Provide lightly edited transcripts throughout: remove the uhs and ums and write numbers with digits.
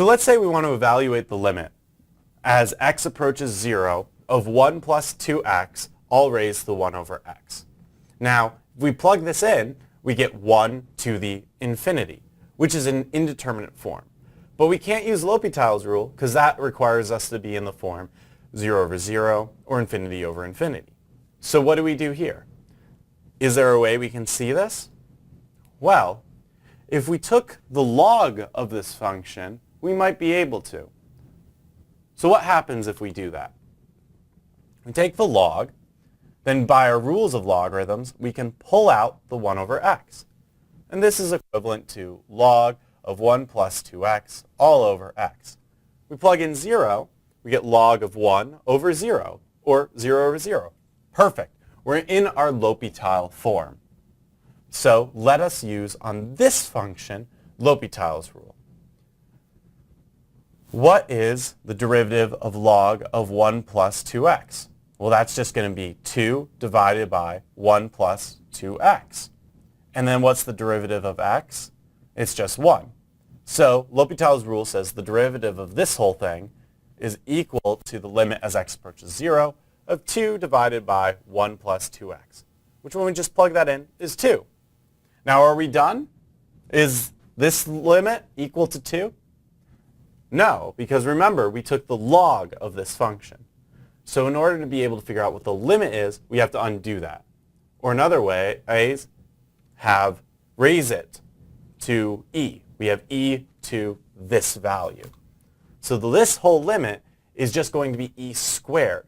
So let's say we want to evaluate the limit as x approaches 0 of 1 plus 2x all raised to the 1 over x. Now, if we plug this in, we get 1 to the infinity, which is an indeterminate form. But we can't use L'Hopital's rule because that requires us to be in the form 0 over 0 or infinity over infinity. So what do we do here? Is there a way we can see this? Well, if we took the log of this function, we might be able to. So what happens if we do that? We take the log, then by our rules of logarithms, we can pull out the 1 over x. And this is equivalent to log of 1 plus 2x all over x. We plug in 0, we get log of 1 over 0, or 0 over 0. Perfect. We're in our L'Hopital form. So let us use on this function L'Hopital's rule. What is the derivative of log of 1 plus 2x? Well, that's just going to be 2 divided by 1 plus 2x. And then what's the derivative of x? It's just 1. So L'Hopital's rule says the derivative of this whole thing is equal to the limit as x approaches 0 of 2 divided by 1 plus 2x, which when we just plug that in is 2. Now are we done? Is this limit equal to 2? No, because remember, we took the log of this function. So in order to be able to figure out what the limit is, we have to undo that. Or another way is raise it to e. We have e to this value. So this whole limit is just going to be e squared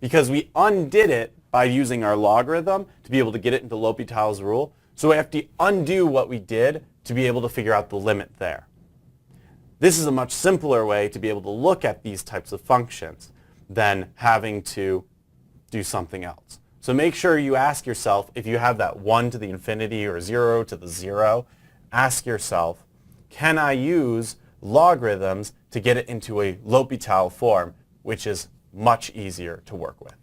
because we undid it by using our logarithm to be able to get it into L'Hopital's rule. So we have to undo what we did to be able to figure out the limit there. This is a much simpler way to be able to look at these types of functions than having to do something else. So make sure you ask yourself, if you have that 1 to the infinity or 0 to the 0, ask yourself, can I use logarithms to get it into a L'Hopital form, which is much easier to work with?